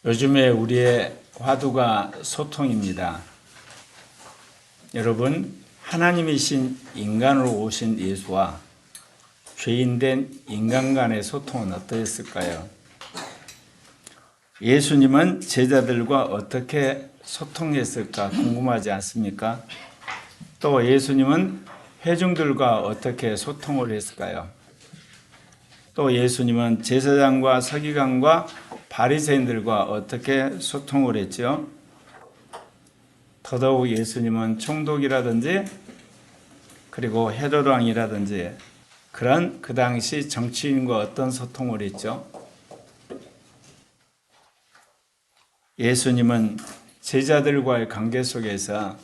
요즘에 우리의 화두가 소통입니다. 여러분, 하나님이신 인간으로 오신 예수와 죄인된 인간 간의 소통은 어떠했을까요? 예수님은 제자들과 어떻게 소통했을까 궁금하지 않습니까? 또 예수님은 회중들과 어떻게 소통을 했을까요? 또 예수님은 제사장과 서기관과 바리새인들과 어떻게 소통을 했죠? 더더욱 예수님은 총독이라든지 그리고 헤로드 왕이라든지 그런 그 당시 정치인과 어떤 소통을 했죠? 예수님은 제자들과의 관계 속에서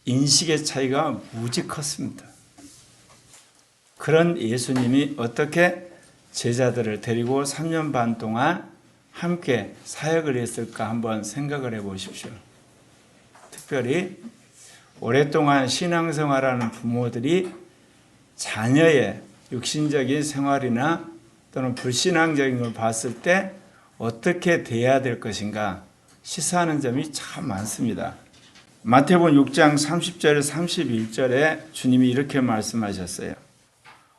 인식의 차이가 무지 컸습니다. 그런 예수님이 어떻게 제자들을 데리고 3년 반 동안 함께 사역을 했을까 한번 생각을 해 보십시오. 특별히 오랫동안 신앙생활하는 부모들이 자녀의 육신적인 생활이나 또는 불신앙적인 걸 봤을 때 어떻게 대해야 될 것인가 시사하는 점이 참 많습니다. 마태복음 6장 30절 31절에 주님이 이렇게 말씀하셨어요.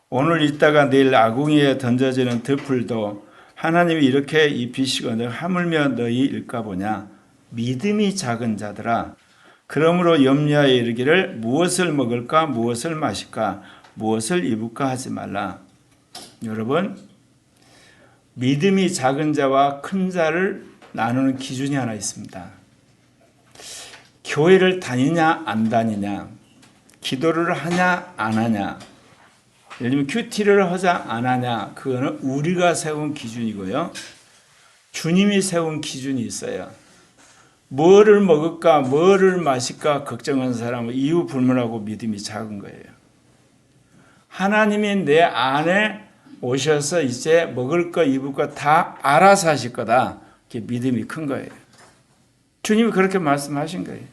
오늘 있다가 내일 아궁이에 던져지는 들풀도 하나님이 이렇게 입히시거늘 하물며 너희 일까 보냐. 믿음이 작은 자들아, 그러므로 염려하여 이르기를 무엇을 먹을까 무엇을 마실까 무엇을 입을까 하지 말라. 여러분, 믿음이 작은 자와 큰 자를 나누는 기준이 하나 있습니다. 교회를 다니냐 안 다니냐, 기도를 하냐 안 하냐, 예를 들면 큐티를 하자 안 하냐, 그거는 우리가 세운 기준이고요. 주님이 세운 기준이 있어요. 뭐를 먹을까 뭐를 마실까 걱정하는 사람은 이유 불문하고 믿음이 작은 거예요. 하나님이 내 안에 오셔서 이제 먹을 거 입을 거 다 알아서 하실 거다. 그게 믿음이 큰 거예요. 주님이 그렇게 말씀하신 거예요.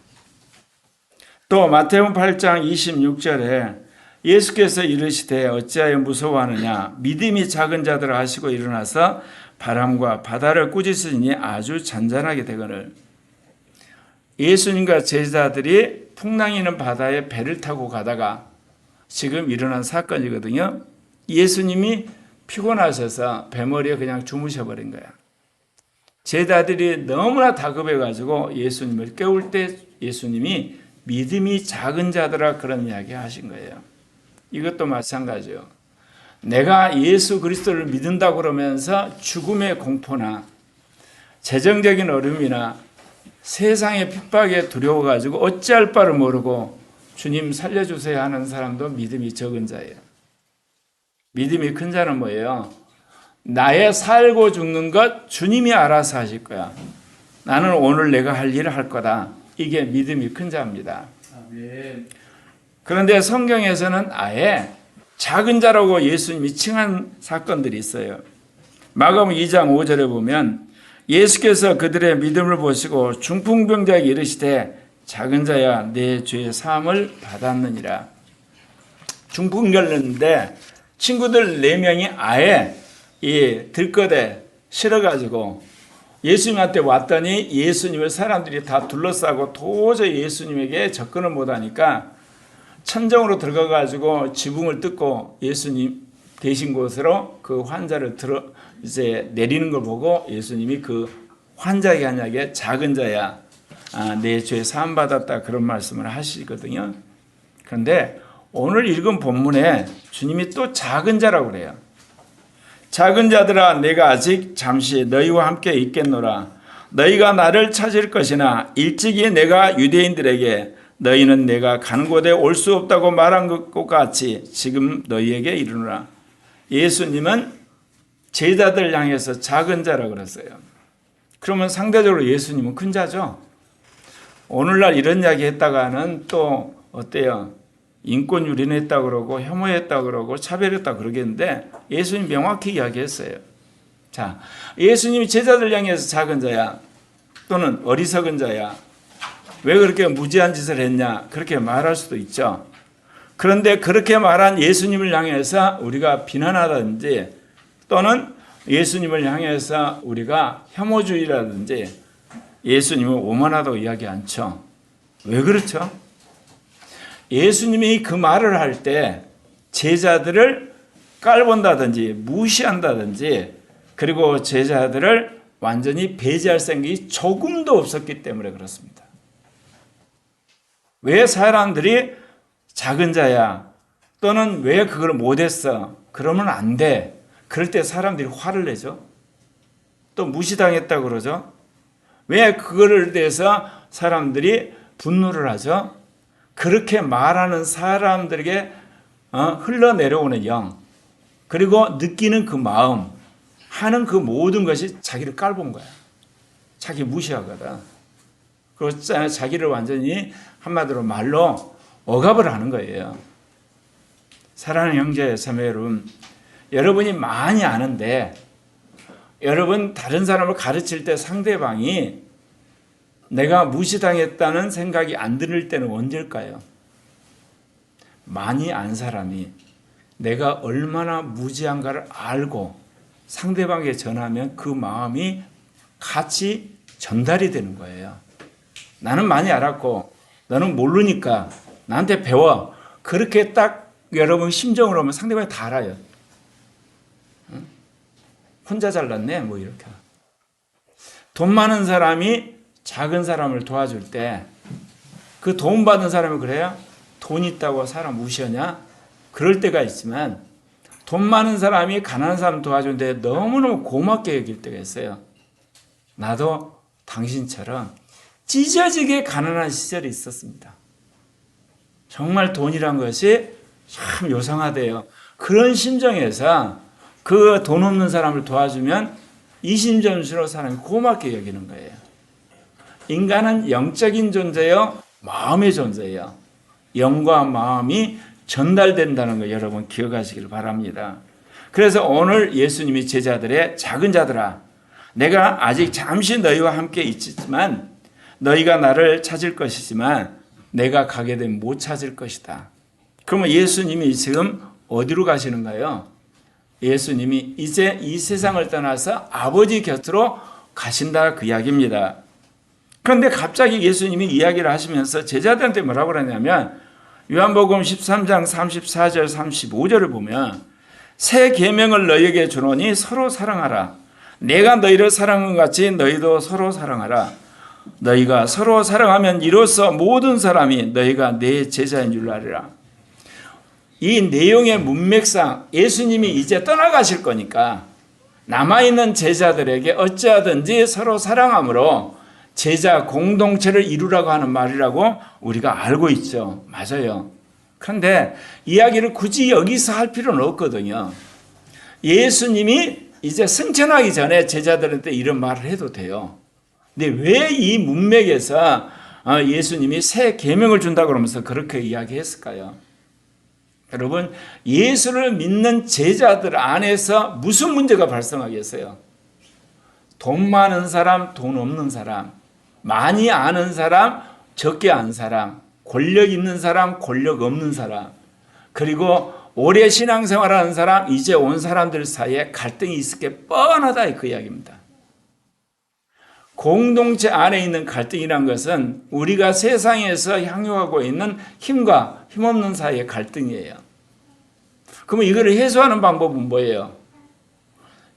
또 마태복음 8장 26절에 예수께서 이르시되 어찌하여 무서워하느냐, 믿음이 작은 자들 하시고 일어나서 바람과 바다를 꾸짖으니 아주 잔잔하게 되거늘. 예수님과 제자들이 풍랑이 있는 바다에 배를 타고 가다가 지금 일어난 사건이거든요. 예수님이 피곤하셔서 배머리에 그냥 주무셔버린 거야. 제자들이 너무나 다급해가지고 예수님을 깨울 때 예수님이 믿음이 작은 자들아 그런 이야기 하신 거예요. 이것도 마찬가지요. 내가 예수 그리스도를 믿는다고 그러면서 죽음의 공포나 재정적인 어려움이나 세상의 핍박에 두려워가지고 어찌할 바를 모르고 주님 살려주세요 하는 사람도 믿음이 적은 자예요. 믿음이 큰 자는 뭐예요? 나의 살고 죽는 것 주님이 알아서 하실 거야. 나는 오늘 내가 할 일을 할 거다. 이게 믿음이 큰 자입니다. 아멘. 그런데 성경에서는 아예 작은 자라고 예수님이 칭한 사건들이 있어요. 마가복음 2장 5절에 보면 예수께서 그들의 믿음을 보시고 중풍병자에게 이르시되 작은 자야 내 죄의 사함을 받았느니라. 중풍 걸렸는데 친구들 4명이 아예 이 들것에 실어가지고 예수님한테 왔더니 예수님을 사람들이 다 둘러싸고 도저히 예수님에게 접근을 못하니까 천정으로 들어가가지고 지붕을 뜯고 예수님 계신 곳으로 그 환자를 이제 내리는 걸 보고 예수님이 그 환자에게 하냐게 작은 자야, 내 죄 사함 받았다 그런 말씀을 하시거든요. 그런데 오늘 읽은 본문에 주님이 또 작은 자라고 그래요. 작은 자들아 내가 아직 잠시 너희와 함께 있겠노라. 너희가 나를 찾을 것이나 일찍이 내가 유대인들에게 너희는 내가 가는 곳에 올 수 없다고 말한 것 같이 지금 너희에게 이르노라. 예수님은 제자들 향해서 작은 자라고 그랬어요. 그러면 상대적으로 예수님은 큰 자죠. 오늘날 이런 이야기 했다가는 또 어때요? 인권 유린했다고 그러고 혐오했다고 그러고 차별했다고 그러겠는데 예수님 명확히 이야기했어요. 자, 예수님이 제자들 향해서 작은 자야 또는 어리석은 자야, 왜 그렇게 무지한 짓을 했냐 그렇게 말할 수도 있죠. 그런데 그렇게 말한 예수님을 향해서 우리가 비난하든지 또는 예수님을 향해서 우리가 혐오주의라든지 예수님을 오만하다고 이야기 않죠. 왜 그렇죠? 예수님이 그 말을 할 때 제자들을 깔본다든지 무시한다든지 그리고 제자들을 완전히 배제할 생각이 조금도 없었기 때문에 그렇습니다. 왜 사람들이 작은 자야 또는 왜 그걸 못했어 그러면 안 돼. 그럴 때 사람들이 화를 내죠. 또 무시당했다고 그러죠. 왜 그거를 대해서 사람들이 분노를 하죠. 그렇게 말하는 사람들에게 흘러내려오는 영 그리고 느끼는 그 마음 하는 그 모든 것이 자기를 깔본 거야. 자기 무시하거든. 그리고 자기를 완전히 한마디로 말로 억압을 하는 거예요. 사랑하는 형제 자매 여러분, 여러분이 많이 아는데 여러분 다른 사람을 가르칠 때 상대방이 내가 무시당했다는 생각이 안 들 때는 언제일까요? 많이 안 사람이 내가 얼마나 무지한가를 알고 상대방에게 전하면 그 마음이 같이 전달이 되는 거예요. 나는 많이 알았고 너는 모르니까 나한테 배워. 그렇게 딱 여러분 심정으로 하면 상대방이 다 알아요. 응? 혼자 잘났네 뭐 이렇게. 돈 많은 사람이 작은 사람을 도와줄 때 그 돈 받은 사람이 그래요? 돈 있다고 사람 무시하냐? 그럴 때가 있지만 돈 많은 사람이 가난한 사람 도와주는데 너무너무 고맙게 여길 때가 있어요. 나도 당신처럼 찢어지게 가난한 시절이 있었습니다. 정말 돈이란 것이 참 요상하대요. 그런 심정에서 그 돈 없는 사람을 도와주면 이심전심으로 사람이 고맙게 여기는 거예요. 인간은 영적인 존재요, 마음의 존재예요. 영과 마음이 전달된다는 거 여러분 기억하시길 바랍니다. 그래서 오늘 예수님이 제자들의 작은 자들아, 내가 아직 잠시 너희와 함께 있지만 너희가 나를 찾을 것이지만 내가 가게 되면 못 찾을 것이다. 그러면 예수님이 지금 어디로 가시는가요? 예수님이 이제 이 세상을 떠나서 아버지 곁으로 가신다 그 이야기입니다. 그런데 갑자기 예수님이 이야기를 하시면서 제자들한테 뭐라고 그러냐면 요한복음 13장 34절 35절을 보면 새 계명을 너희에게 주노니 서로 사랑하라. 내가 너희를 사랑한 것 같이 너희도 서로 사랑하라. 너희가 서로 사랑하면 이로써 모든 사람이 너희가 내 제자인 줄 알리라. 이 내용의 문맥상 예수님이 이제 떠나가실 거니까 남아있는 제자들에게 어찌하든지 서로 사랑함으로 제자 공동체를 이루라고 하는 말이라고 우리가 알고 있죠. 맞아요. 그런데 이야기를 굳이 여기서 할 필요는 없거든요. 예수님이 이제 승천하기 전에 제자들한테 이런 말을 해도 돼요. 근데 왜 이 문맥에서 예수님이 새 계명을 준다고 그러면서 그렇게 이야기했을까요? 여러분, 예수를 믿는 제자들 안에서 무슨 문제가 발생하겠어요? 돈 많은 사람, 돈 없는 사람, 많이 아는 사람, 적게 아는 사람, 권력 있는 사람, 권력 없는 사람, 그리고 오래 신앙생활하는 사람, 이제 온 사람들 사이에 갈등이 있을 게 뻔하다 그 이야기입니다. 공동체 안에 있는 갈등이란 것은 우리가 세상에서 향유하고 있는 힘과 힘없는 사이의 갈등이에요. 그러면 이걸 해소하는 방법은 뭐예요?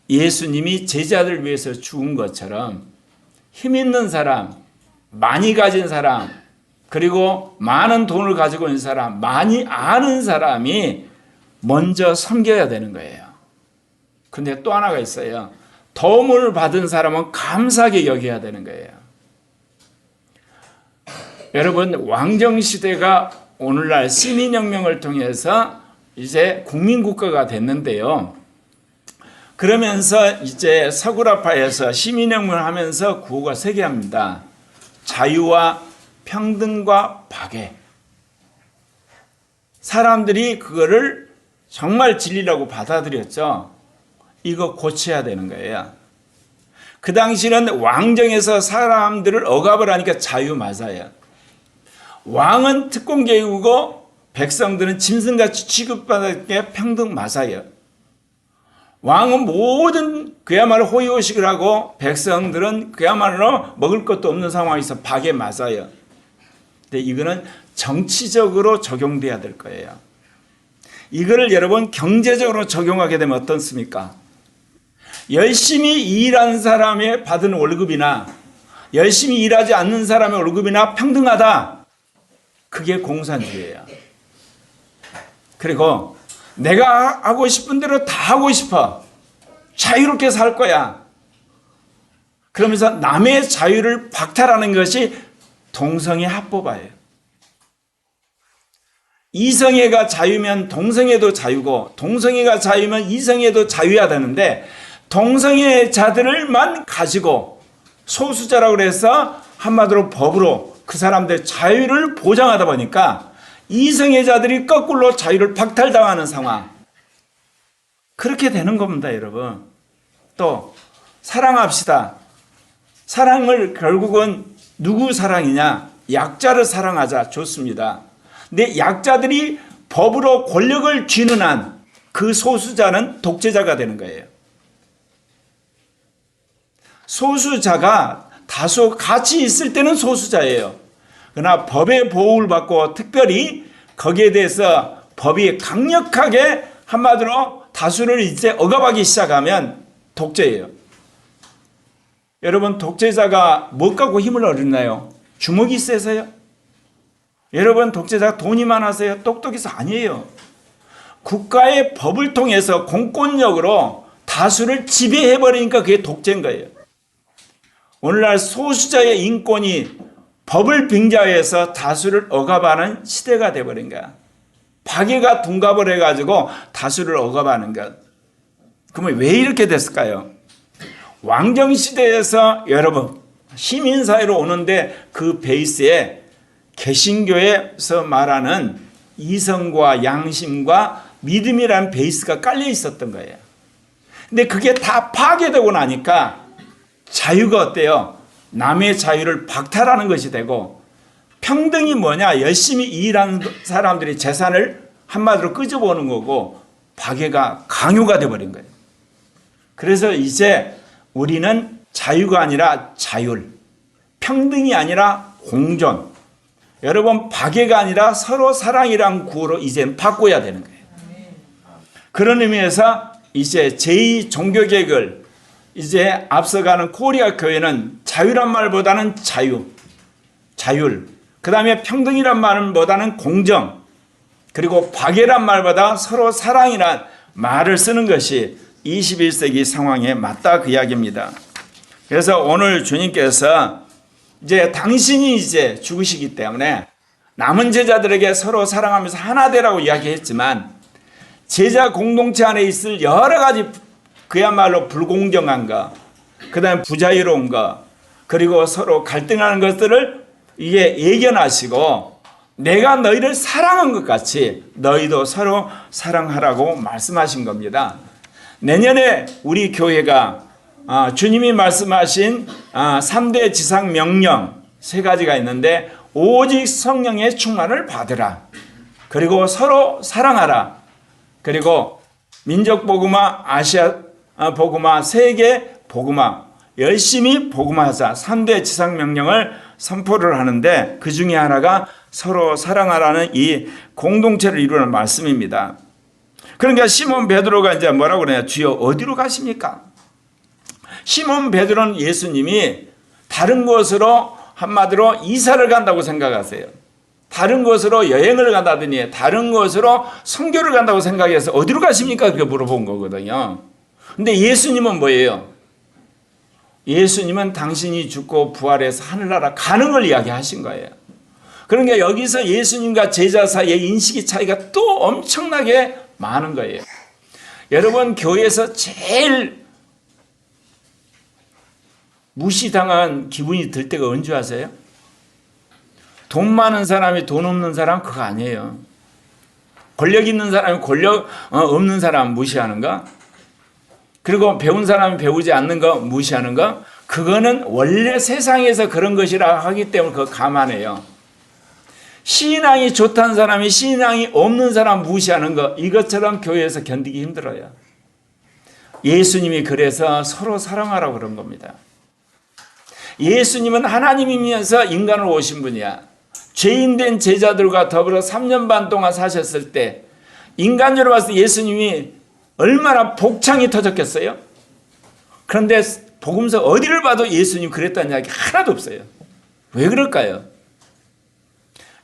예수님이 제자들을 위해서 죽은 것처럼 힘 있는 사람, 많이 가진 사람, 그리고 많은 돈을 가지고 있는 사람, 많이 아는 사람이 먼저 섬겨야 되는 거예요. 근데 또 하나가 있어요. 도움을 받은 사람은 감사하게 여겨야 되는 거예요. 여러분, 왕정시대가 오늘날 시민혁명을 통해서 이제 국민국가가 됐는데요. 그러면서 이제 서구라파에서 시민혁명을 하면서 구호가 세 개입니다. 자유와 평등과 박애. 사람들이 그거를 정말 진리라고 받아들였죠. 이거 고쳐야 되는 거예요. 그 당시는 왕정에서 사람들을 억압을 하니까 자유 맞아요. 왕은 특권계급이고 백성들은 짐승같이 취급받을 게 평등 맞아요. 왕은 모든 그야말로 호의호식을 하고 백성들은 그야말로 먹을 것도 없는 상황에서 박에 맞아요. 근데 이거는 정치적으로 적용돼야 될 거예요. 이거를 여러분 경제적으로 적용하게 되면 어떻습니까? 열심히 일한 사람의 받은 월급이나 열심히 일하지 않는 사람의 월급이나 평등하다. 그게 공산주의예요. 그리고 내가 하고 싶은 대로 다 하고 싶어. 자유롭게 살 거야. 그러면서 남의 자유를 박탈하는 것이 동성애 합법화예요. 이성애가 자유면 동성애도 자유고 동성애가 자유면 이성애도 자유해야 되는데 동성애자들만 가지고 소수자라고 해서 한마디로 법으로 그 사람들의 자유를 보장하다 보니까 이성애자들이 거꾸로 자유를 박탈당하는 상황. 그렇게 되는 겁니다, 여러분. 또 사랑합시다. 사랑을 결국은 누구 사랑이냐? 약자를 사랑하자. 좋습니다. 근데 약자들이 법으로 권력을 쥐는 한 그 소수자는 독재자가 되는 거예요. 소수자가 다수 같이 있을 때는 소수자예요. 그러나 법의 보호를 받고 특별히 거기에 대해서 법이 강력하게 한마디로 다수를 이제 억압하기 시작하면 독재예요. 여러분 독재자가 뭐 갖고 힘을 얻나요? 주먹이 세서요? 여러분 독재자가 돈이 많아서요? 똑똑해서 아니에요. 국가의 법을 통해서 공권력으로 다수를 지배해버리니까 그게 독재인 거예요. 오늘날 소수자의 인권이 법을 빙자해서 다수를 억압하는 시대가 되어버린 거야. 박애가 둔갑을 해가지고 다수를 억압하는 것. 그러면 왜 이렇게 됐을까요? 왕정시대에서 여러분 시민사회로 오는데 그 베이스에 개신교에서 말하는 이성과 양심과 믿음이라는 베이스가 깔려 있었던 거예요. 근데 그게 다 파괴되고 나니까 자유가 어때요? 남의 자유를 박탈하는 것이 되고 평등이 뭐냐? 열심히 일하는 사람들이 재산을 한마디로 끄집어오는 거고 박애가 강요가 되어버린 거예요. 그래서 이제 우리는 자유가 아니라 자율, 평등이 아니라 공존, 여러분 박애가 아니라 서로 사랑이란 구호로 이제는 바꿔야 되는 거예요. 그런 의미에서 이제 제2종교개혁을 이제 앞서가는 코리아 교회는 자유란 말보다는 자율, 그 다음에 평등이란 말보다는 공정, 그리고 박애란 말보다 서로 사랑이란 말을 쓰는 것이 21세기 상황에 맞다 그 이야기입니다. 그래서 오늘 주님께서 이제 당신이 이제 죽으시기 때문에 남은 제자들에게 서로 사랑하면서 하나 되라고 이야기했지만 제자 공동체 안에 있을 여러 가지 그야말로 불공정한 것, 그 다음에 부자유로운 것, 그리고 서로 갈등하는 것들을 이게 예견하시고 내가 너희를 사랑한 것 같이 너희도 서로 사랑하라고 말씀하신 겁니다. 내년에 우리 교회가 주님이 말씀하신 3대 지상 명령 3가지가 있는데 오직 성령의 충만을 받으라. 그리고 서로 사랑하라. 그리고 민족 복음화, 아시아 복음화, 세계 복음화, 열심히 복음화하자. 3대 지상 명령을 선포를 하는데 그 중에 하나가 서로 사랑하라는 이 공동체를 이루는 말씀입니다. 그러니까 시몬 베드로가 이제 뭐라고 그러냐? 주여 어디로 가십니까? 시몬 베드로는 예수님이 다른 곳으로 한마디로 이사를 간다고 생각하세요. 다른 곳으로 여행을 간다더니 다른 곳으로 선교를 간다고 생각해서 어디로 가십니까? 그렇게 물어본 거거든요. 근데 예수님은 뭐예요? 예수님은 당신이 죽고 부활해서 하늘나라 가는 걸 이야기하신 거예요. 그러니까 여기서 예수님과 제자 사이의 인식의 차이가 또 엄청나게 많은 거예요. 여러분 교회에서 제일 무시당한 기분이 들 때가 언제 아세요? 돈 많은 사람이 돈 없는 사람 그거 아니에요. 권력 있는 사람이 권력 없는 사람 무시하는 거, 그리고 배운 사람이 배우지 않는 거 무시하는 거, 그거는 원래 세상에서 그런 것이라 하기 때문에 그거 감안해요. 신앙이 좋다는 사람이 신앙이 없는 사람 무시하는 거, 이것처럼 교회에서 견디기 힘들어요. 예수님이 그래서 서로 사랑하라고 그런 겁니다. 예수님은 하나님이면서 인간으로 오신 분이야. 죄인된 제자들과 더불어 3년 반 동안 사셨을 때 인간적으로 봤을 때 예수님이 얼마나 복창이 터졌겠어요? 그런데 복음서 어디를 봐도 예수님 그랬다는 이야기 하나도 없어요. 왜 그럴까요?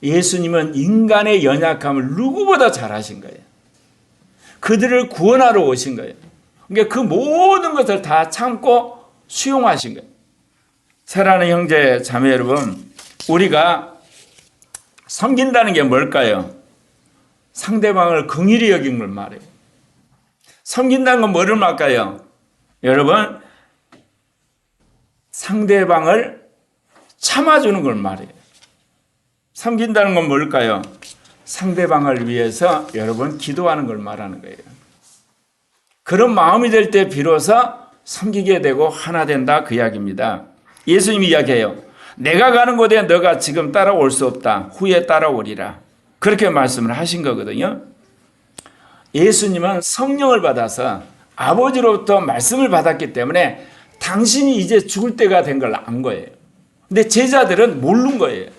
예수님은 인간의 연약함을 누구보다 잘 하신 거예요. 그들을 구원하러 오신 거예요. 그러니까 그 모든 것을 다 참고 수용하신 거예요. 사랑하는 형제 자매 여러분, 우리가 섬긴다는 게 뭘까요? 상대방을 긍휼히 여긴 걸 말해요. 섬긴다는 건 뭐를 말까요? 여러분, 상대방을 참아주는 걸 말해요. 섬긴다는 건 뭘까요? 상대방을 위해서 여러분 기도하는 걸 말하는 거예요. 그런 마음이 될 때 비로소 섬기게 되고 하나 된다, 그 이야기입니다. 예수님이 이야기해요. 내가 가는 곳에 너가 지금 따라올 수 없다. 후에 따라오리라. 그렇게 말씀을 하신 거거든요. 예수님은 성령을 받아서 아버지로부터 말씀을 받았기 때문에 당신이 이제 죽을 때가 된 걸 안 거예요. 근데 제자들은 모르는 거예요.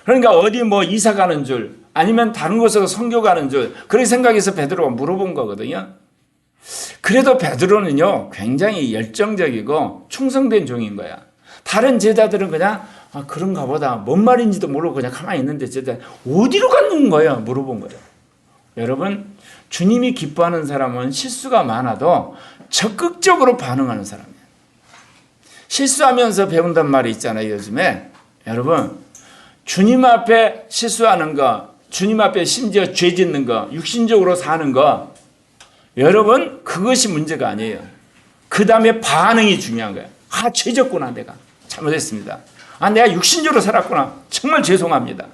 그러니까 어디 뭐 이사 가는 줄 아니면 다른 곳으로 선교 가는 줄 그렇게 생각해서 베드로가 물어본 거거든요. 그래도 베드로는요 굉장히 열정적이고 충성된 종인 거야. 다른 제자들은 그냥 그런가 보다 뭔 말인지도 모르고 그냥 가만히 있는데 제자 어디로 가는 거야 물어본 거예요. 여러분, 주님이 기뻐하는 사람은 실수가 많아도 적극적으로 반응하는 사람이에요. 실수하면서 배운단 말이 있잖아요. 요즘에 여러분, 주님 앞에 실수하는 거, 주님 앞에 심지어 죄 짓는 거, 육신적으로 사는 거, 여러분 그것이 문제가 아니에요. 그 다음에 반응이 중요한 거예요. 죄 졌구나, 내가 잘못했습니다. 내가 육신적으로 살았구나, 정말 죄송합니다.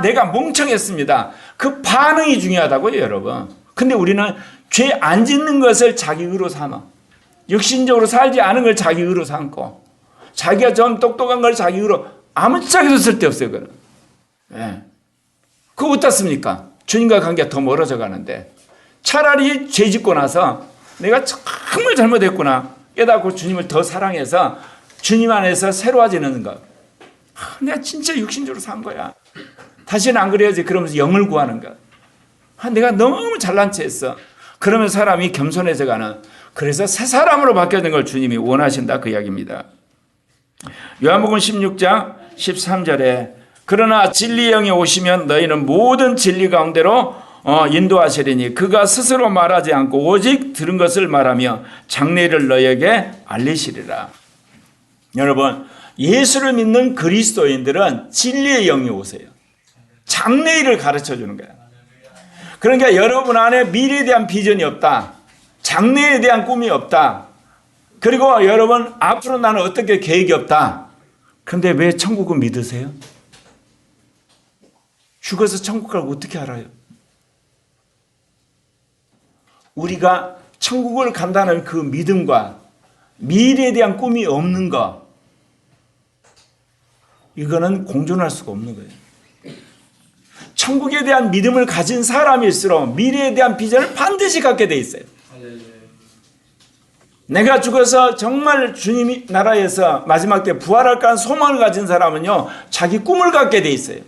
내가 멍청했습니다. 그 반응이 중요하다고요, 여러분. 근데 우리는 죄 안 짓는 것을 자기 의로 삼아, 육신적으로 살지 않은 걸 자기 의로 삼고, 자기가 좀 똑똑한 걸 자기 의로, 아무짝에도 쓸데없어요. 그건. 예. 그거 어떻습니까? 주님과 관계가 더 멀어져 가는데 차라리 죄 짓고 나서 내가 정말 잘못했구나 깨닫고 주님을 더 사랑해서 주님 안에서 새로워지는 것. 내가 진짜 육신적으로 산 거야. 다시는 안 그래야지. 그러면서 영을 구하는 것. 내가 너무 잘난 체 했어. 그러면 사람이 겸손해져 가는, 그래서 새 사람으로 바뀌는 걸 주님이 원하신다, 그 이야기입니다. 요한복음 16장 13절에 그러나 진리의 영이 오시면 너희는 모든 진리 가운데로 인도하시리니 그가 스스로 말하지 않고 오직 들은 것을 말하며 장래를 너희에게 알리시리라. 여러분, 예수를 믿는 그리스도인들은 진리의 영이 오세요. 장래일을 가르쳐 주는 거예요. 그러니까 여러분 안에 미래에 대한 비전이 없다. 장래에 대한 꿈이 없다. 그리고 여러분 앞으로 나는 어떻게 계획이 없다. 그런데 왜 천국을 믿으세요? 죽어서 천국 가고 어떻게 알아요? 우리가 천국을 간다는 그 믿음과 미래에 대한 꿈이 없는 것, 이거는 공존할 수가 없는 거예요. 천국에 대한 믿음을 가진 사람일수록 미래에 대한 비전을 반드시 갖게 돼 있어요. 내가 죽어서 정말 주님 나라에서 마지막 때 부활할까 하는 소망을 가진 사람은요, 자기 꿈을 갖게 돼 있어요.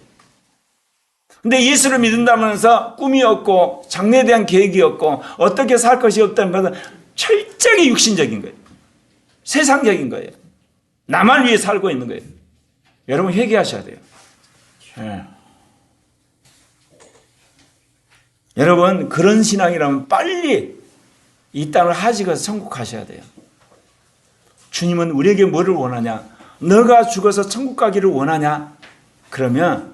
근데 예수를 믿는다면서 꿈이 없고 장래에 대한 계획이 없고 어떻게 살 것이 없다는 것은 철저히 육신적인 거예요. 세상적인 거예요. 나만 위해 살고 있는 거예요. 여러분 회개하셔야 돼요. 네. 여러분 그런 신앙이라면 빨리 이 땅을 하시고서 천국 가셔야 돼요. 주님은 우리에게 뭐를 원하냐? 너가 죽어서 천국 가기를 원하냐? 그러면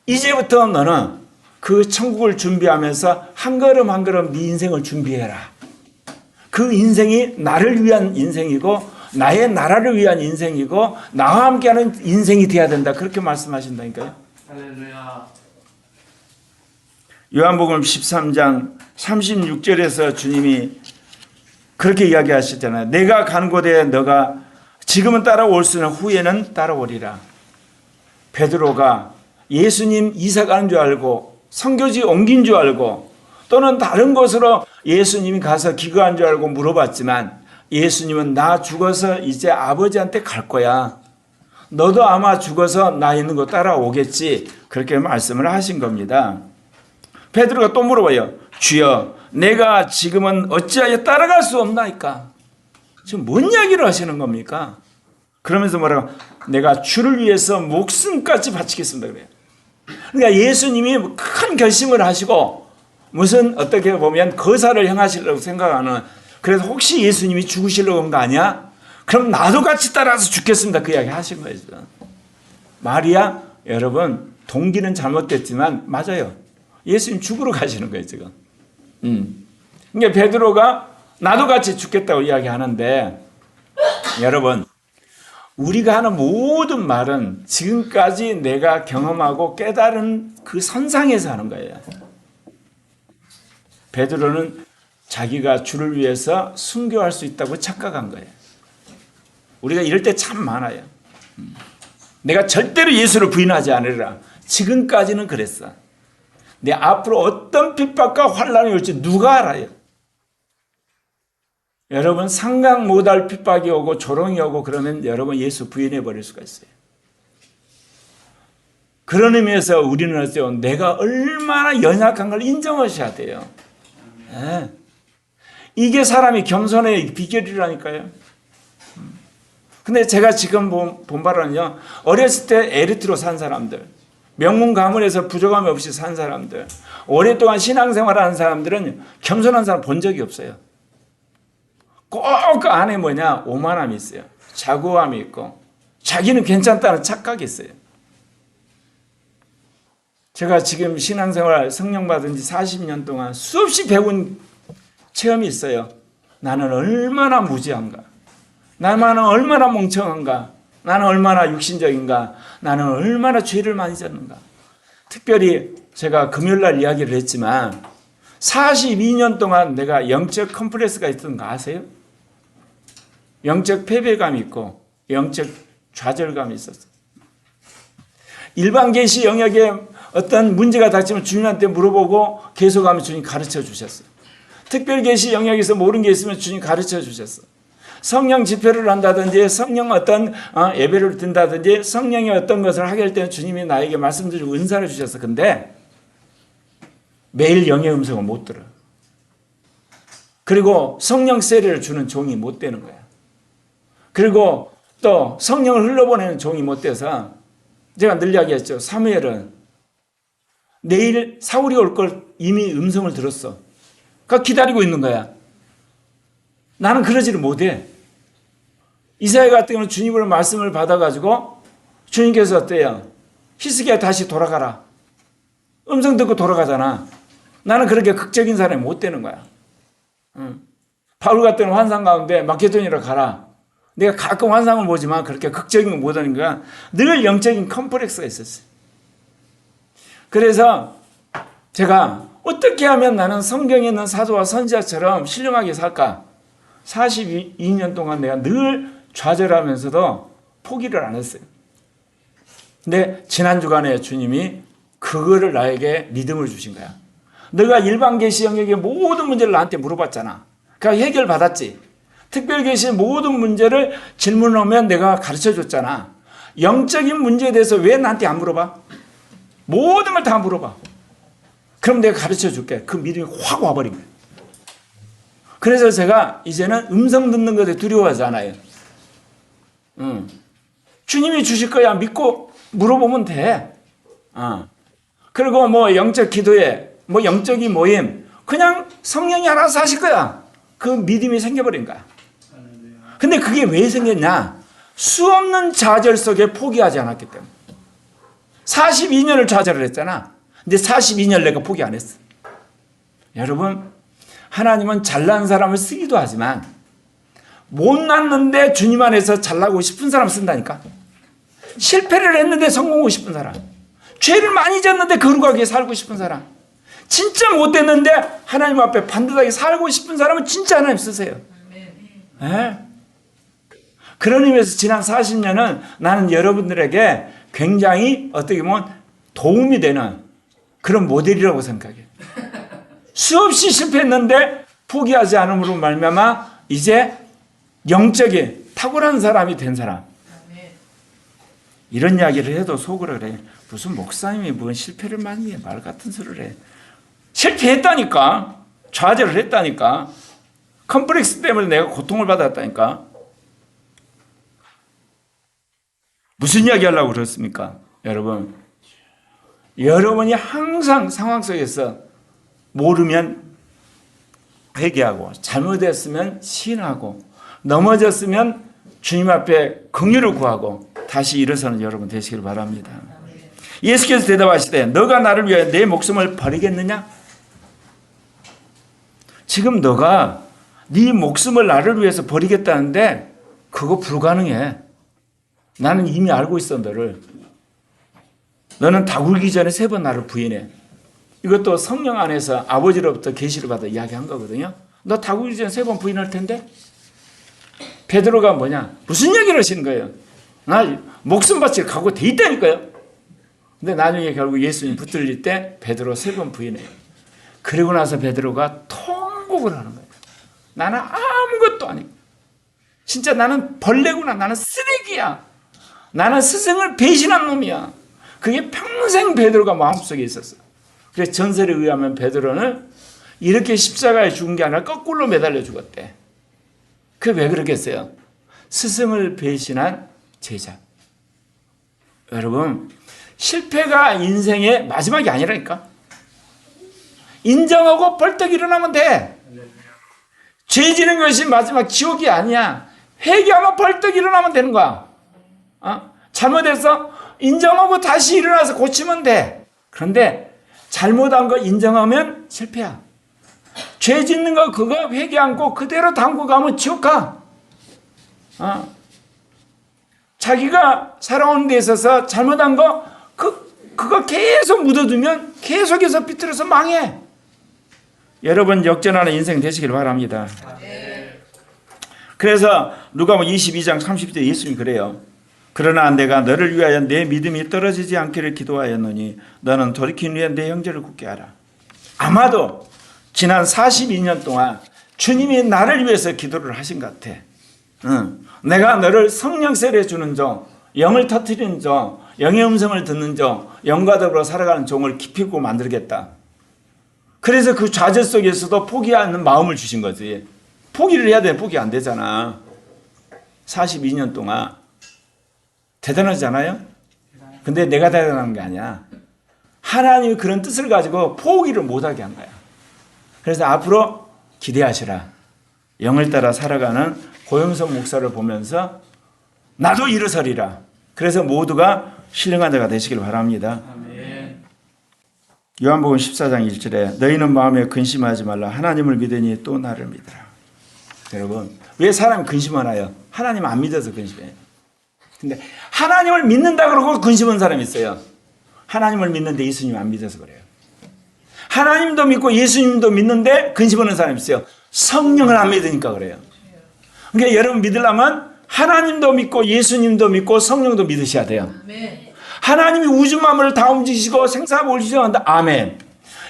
이제부터 너는 그 천국을 준비하면서 한 걸음 한 걸음 네 인생을 준비해라. 그 인생이 나를 위한 인생이고 나의 나라를 위한 인생이고 나와 함께하는 인생이 돼야 된다. 그렇게 말씀하신다니까요. 할렐루야. 요한복음 13장 36절에서 주님이 그렇게 이야기하셨잖아요. 내가 가는 곳에 너가 지금은 따라올 수는 후에는 따라오리라. 베드로가 예수님 이사 가는 줄 알고 선교지 옮긴 줄 알고 또는 다른 곳으로 예수님이 가서 기거한 줄 알고 물어봤지만 예수님은 나 죽어서 이제 아버지한테 갈 거야. 너도 아마 죽어서 나 있는 곳 따라오겠지. 그렇게 말씀을 하신 겁니다. 베드로가 또 물어봐요. 주여, 내가 지금은 어찌하여 따라갈 수 없나이까? 지금 뭔 이야기를 하시는 겁니까? 그러면서 뭐라고? 내가 주를 위해서 목숨까지 바치겠습니다. 그래요. 그러니까 예수님이 큰 결심을 하시고 무슨 어떻게 보면 거사를 행하시려고 생각하는, 그래서 혹시 예수님이 죽으시려고 한 거 아니야? 그럼 나도 같이 따라서 죽겠습니다. 그 이야기 하신 거예요. 마리아, 여러분, 동기는 잘못됐지만 맞아요. 예수님 죽으러 가시는 거예요, 지금. 그러니까 베드로가 나도 같이 죽겠다고 이야기하는데, 여러분, 우리가 하는 모든 말은 지금까지 내가 경험하고 깨달은 그 선상에서 하는 거예요. 베드로는 자기가 주를 위해서 순교할 수 있다고 착각한 거예요. 우리가 이럴 때 참 많아요. 내가 절대로 예수를 부인하지 않으리라. 지금까지는 그랬어. 내 앞으로 어떤 핍박과 환난이 올지 누가 알아요? 여러분, 상상 못할 핍박이 오고 조롱이 오고 그러면 여러분 예수 부인해 버릴 수가 있어요. 그런 의미에서 우리는 어때요? 내가 얼마나 연약한 걸 인정하셔야 돼요. 네. 이게 사람이 겸손의 비결이라니까요. 근데 제가 지금 본 바로는요, 어렸을 때 에리트로 산 사람들, 명문 가문에서 부족함이 없이 산 사람들, 오랫동안 신앙생활하는 사람들은 겸손한 사람 본 적이 없어요. 꼭 그 안에 뭐냐? 오만함이 있어요. 자고함이 있고 자기는 괜찮다는 착각이 있어요. 제가 지금 신앙생활 성령 받은 지 40년 동안 수없이 배운 체험이 있어요. 나는 얼마나 무지한가? 나는 얼마나 멍청한가? 나는 얼마나 육신적인가? 나는 얼마나 죄를 많이 졌는가? 특별히 제가 금요일날 이야기를 했지만 42년 동안 내가 영적 컴플렉스가 있던 거 아세요? 영적 패배감이 있고 영적 좌절감이 있었어요. 일반 계시 영역에 어떤 문제가 닥치면 주님한테 물어보고 계속하면 주님 가르쳐 주셨어요. 특별 계시 영역에서 모르는 게 있으면 주님 가르쳐 주셨어요. 성령 집회를 한다든지 성령 어떤 예배를 든다든지 성령의 어떤 것을 하게 할 때는 주님이 나에게 말씀드리고 은사를 주셨어. 근데 매일 영의 음성을 못 들어. 그리고 성령 세례를 주는 종이 못 되는 거야. 그리고 또 성령을 흘러보내는 종이 못 돼서 제가 늘 이야기했죠. 사무엘은 내일 사울이 올 걸 이미 음성을 들었어. 그러니까 기다리고 있는 거야. 나는 그러지를 못해. 이사야 같은 경우는 주님으로 말씀을 받아가지고 주님께서 어때요? 히스기야 다시 돌아가라. 음성 듣고 돌아가잖아. 나는 그렇게 극적인 사람이 못 되는 거야. 바울 같은 환상 가운데 마케도니아로 가라. 내가 가끔 환상을 보지만 그렇게 극적인 거 못하는 거야. 늘 영적인 컴플렉스가 있었어요. 그래서 제가 어떻게 하면 나는 성경에 있는 사도와 선지자처럼 신령하게 살까? 42년 동안 내가 늘 좌절하면서도 포기를 안 했어요. 근데 지난 주간에 주님이 그거를 나에게 리듬을 주신 거야. 너가 일반 계시 영역의 모든 문제를 나한테 물어봤잖아. 그러니까 해결받았지. 특별 계시의 모든 문제를 질문하면 내가 가르쳐줬잖아. 영적인 문제에 대해서 왜 나한테 안 물어봐? 모든 걸 다 물어봐. 그럼 내가 가르쳐줄게. 그 믿음이 확 와버린 거야. 그래서 제가 이제는 음성 듣는 것에 두려워하지 않아요. 주님이 주실 거야. 믿고 물어보면 돼. 그리고 뭐 영적 기도에 뭐 영적인 모임 그냥 성령이 알아서 하실 거야. 그 믿음이 생겨버린 거야. 근데 그게 왜 생겼냐? 수없는 좌절 속에 포기하지 않았기 때문에. 42년을 좌절을 했잖아. 근데 42년 내가 포기 안 했어. 여러분, 하나님은 잘난 사람을 쓰기도 하지만 못났는데 주님 안에서 잘나고 싶은 사람 쓴다니까. 실패를 했는데 성공하고 싶은 사람, 죄를 많이 졌는데 거룩하게 살고 싶은 사람, 진짜 못됐는데 하나님 앞에 반듯하게 살고 싶은 사람은 진짜 하나님 쓰세요. 네? 그런 의미에서 지난 40년은 나는 여러분들에게 굉장히 어떻게 보면 도움이 되는 그런 모델이라고 생각해요. 수없이 실패했는데 포기하지 않음으로 말미암아 이제 영적인 탁월한 사람이 된 사람. 이런 이야기를 해도 속으로 그래. 무슨 목사님이 뭔 실패를 많이 해. 말 같은 소리를 해. 실패했다니까. 좌절을 했다니까. 컴플렉스 때문에 내가 고통을 받았다니까. 무슨 이야기 하려고 그랬습니까? 여러분이 항상 상황 속에서 모르면 회개하고 잘못했으면 시인하고 넘어졌으면 주님 앞에 긍휼을 구하고 다시 일어서는 여러분 되시길 바랍니다. 예수께서 대답하시되 너가 나를 위하여 내 목숨을 버리겠느냐? 지금 너가 네 목숨을 나를 위해서 버리겠다는데 그거 불가능해. 나는 이미 알고 있어 너를. 너는 다 굴기 전에 3번 나를 부인해. 이것도 성령 안에서 아버지로부터 계시를 받아 이야기한 거거든요. 너 다 굴기 전에 3번 부인할 텐데? 베드로가 뭐냐? 무슨 얘기를 하시는 거예요? 나 목숨 바칠 각오 돼 있다니까요. 근데 나중에 결국 예수님 붙들릴 때 베드로 3번 부인해요. 그리고 나서 베드로가 통곡을 하는 거예요. 나는 아무것도 아니고 진짜 나는 벌레구나. 나는 쓰레기야. 나는 스승을 배신한 놈이야. 그게 평생 베드로가 마음속에 있었어. 그래서 전설에 의하면 베드로는 이렇게 십자가에 죽은 게 아니라 거꾸로 매달려 죽었대. 그게 왜 그러겠어요? 스승을 배신한 제자. 여러분, 실패가 인생의 마지막이 아니라니까. 인정하고 벌떡 일어나면 돼. 죄 지는 것이 마지막 지옥이 아니야. 회개하면 벌떡 일어나면 되는 거야. 잘못해서 인정하고 다시 일어나서 고치면 돼. 그런데 잘못한 거 인정하면 실패야. 죄 짓는 거 그거 회개 않고 그대로 담고 가면 지옥 가. 자기가 살아오는 데 있어서 잘못한 거 그거 계속 묻어두면 계속해서 비틀어서 망해. 여러분 역전하는 인생 되시길 바랍니다. 그래서 누가복음 22장 30절 예수님이 그래요. 그러나 내가 너를 위하여 내 믿음이 떨어지지 않기를 기도하였노니 너는 돌이킨 후에 내 형제를 굳게 하라. 아마도 지난 42년 동안 주님이 나를 위해서 기도를 하신 것 같아. 내가 너를 성령 세례 주는 종, 영을 터뜨리는 종, 영의 음성을 듣는 종, 영과 더불어 살아가는 종을 기피고 만들겠다. 그래서 그 좌절 속에서도 포기하는 마음을 주신 거지. 포기를 해야 돼. 포기 안 되잖아. 42년 동안. 대단하지 않아요? 근데 내가 대단한 게 아니야. 하나님이 그런 뜻을 가지고 포기를 못하게 한 거야. 그래서 앞으로 기대하시라. 영을 따라 살아가는 고영석 목사를 보면서 나도 일어서리라. 그래서 모두가 신령한 자가 되시길 바랍니다. 아멘. 요한복음 14장 1절에 너희는 마음에 근심하지 말라. 하나님을 믿으니 또 나를 믿으라. 여러분, 왜 사람이 근심하나요? 하나님 안 믿어서 근심해요. 근데 하나님을 믿는다 그러고 근심한 사람이 있어요. 하나님을 믿는데 예수님 안 믿어서 그래요. 하나님도 믿고 예수님도 믿는데 근심하는 사람이 있어요. 성령을 안 믿으니까 그래요. 그러니까 여러분 믿으려면 하나님도 믿고 예수님도 믿고 성령도 믿으셔야 돼요. 하나님이 우주 만물을 다 움직이시고 생사하고 올리셔한다. 아멘.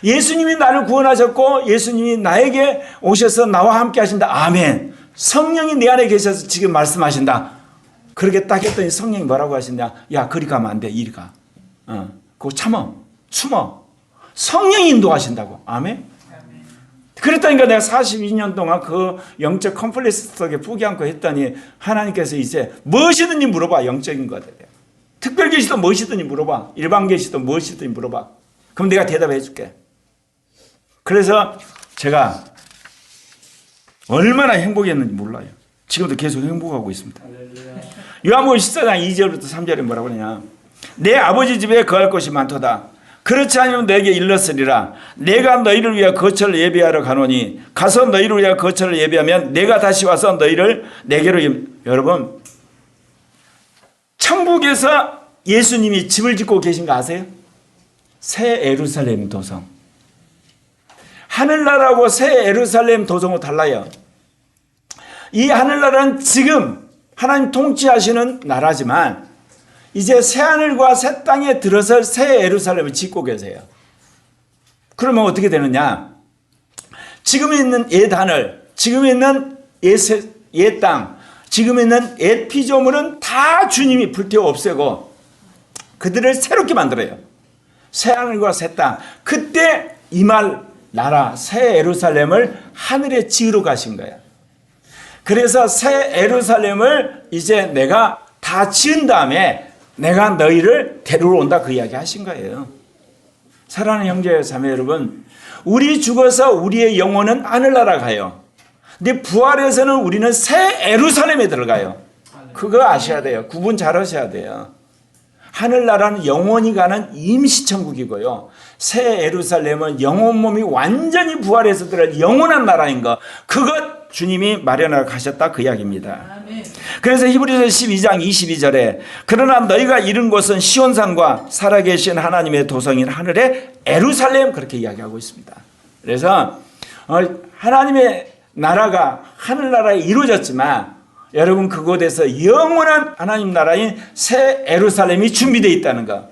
예수님이 나를 구원하셨고 예수님이 나에게 오셔서 나와 함께 하신다. 아멘. 성령이 내 안에 계셔서 지금 말씀하신다. 그렇게 딱 했더니 성령이 뭐라고 하시냐. 야 그리 가면 안 돼. 이리 가. 그거 참어. 숨어. 성령이 인도하신다고. 아멘. 그랬다니까 내가 42년 동안 그 영적 컴플렉스 속에 포기 않고 했더니 하나님께서 이제 무엇이든지 물어봐. 영적인 것들. 특별 계시도 무엇이든지 물어봐. 일반 계시도 무엇이든지 물어봐. 그럼 내가 대답해 줄게. 그래서 제가 얼마나 행복했는지 몰라요. 지금도 계속 행복하고 있습니다. 요한복음 14장 2절부터 3절에 뭐라고 그러냐. 내 아버지 집에 거할 곳이 많도다. 그렇지 않으면 내게 일렀으리라. 내가 너희를 위하여 거처를 예비하러 가노니 가서 너희를 위하여 거처를 예비하면 내가 다시 와서 너희를 내게로 여러분 천국에서 예수님이 집을 짓고 계신 거 아세요? 새 예루살렘 도성. 하늘나라하고 새 예루살렘 도성은 달라요. 이 하늘나라는 지금 하나님 통치하시는 나라지만 이제 새 하늘과 새 땅에 들어설 새 예루살렘을 짓고 계세요. 그러면 어떻게 되느냐? 지금 있는 옛 하늘, 지금 있는 옛 땅, 지금 있는 옛 피조물은 다 주님이 불태워 없애고 그들을 새롭게 만들어요. 새 하늘과 새 땅. 그때 임할 나라 새 예루살렘을 하늘에 지으러 가신 거야. 그래서 새 예루살렘을 이제 내가 다 지은 다음에 내가 너희를 데리러 온다, 그 이야기 하신 거예요. 사랑하는 형제 자매 여러분, 우리 죽어서 우리의 영혼은 하늘나라 가요. 근데 부활해서는 우리는 새 예루살렘에 들어가요. 그거 아셔야 돼요. 구분 잘 하셔야 돼요. 하늘나라는 영원히 가는 임시천국이고요. 새 예루살렘은 영혼 몸이 완전히 부활해서 들어갈 영원한 나라인 거, 그것 주님이 마련하러 가셨다, 그 이야기입니다. 그래서 히브리서 12장 22절에 그러나 너희가 이른 곳은 시온산과 살아계신 하나님의 도성인 하늘의 예루살렘, 그렇게 이야기하고 있습니다. 그래서 하나님의 나라가 하늘나라에 이루어졌지만 여러분, 그곳에서 영원한 하나님 나라인 새 예루살렘이 준비되어 있다는 것.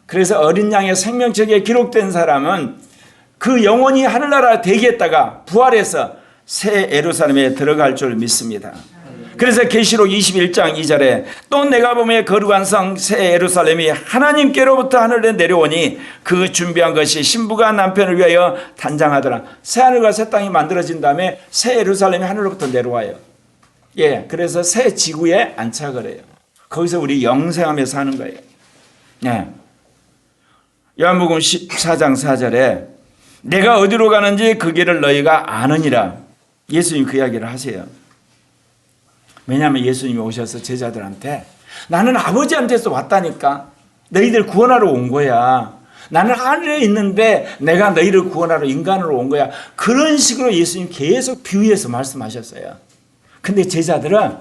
그래서 어린 양의 생명책에 기록된 사람은 그 영원히 하늘나라 되겠다가 부활해서 새 예루살렘에 들어갈 줄 믿습니다. 그래서 계시록 21장 2절에 또 내가 보매 거룩한 성 새 예루살렘이 하나님께로부터 하늘에 내려오니 그 준비한 것이 신부가 남편을 위하여 단장하더라. 새 하늘과 새 땅이 만들어진 다음에 새 예루살렘이 하늘로부터 내려와요. 예, 그래서 새 지구에 안착을 해요. 거기서 우리 영생하며 사는 거예요. 예. 요한복음 14장 4절에 내가 어디로 가는지 그 길을 너희가 아느니라. 예수님 그 이야기를 하세요. 왜냐하면 예수님이 오셔서 제자들한테 나는 아버지한테서 왔다니까, 너희들 구원하러 온 거야. 나는 하늘에 있는데 내가 너희를 구원하러 인간으로 온 거야. 그런 식으로 예수님 계속 비유해서 말씀하셨어요. 근데 제자들은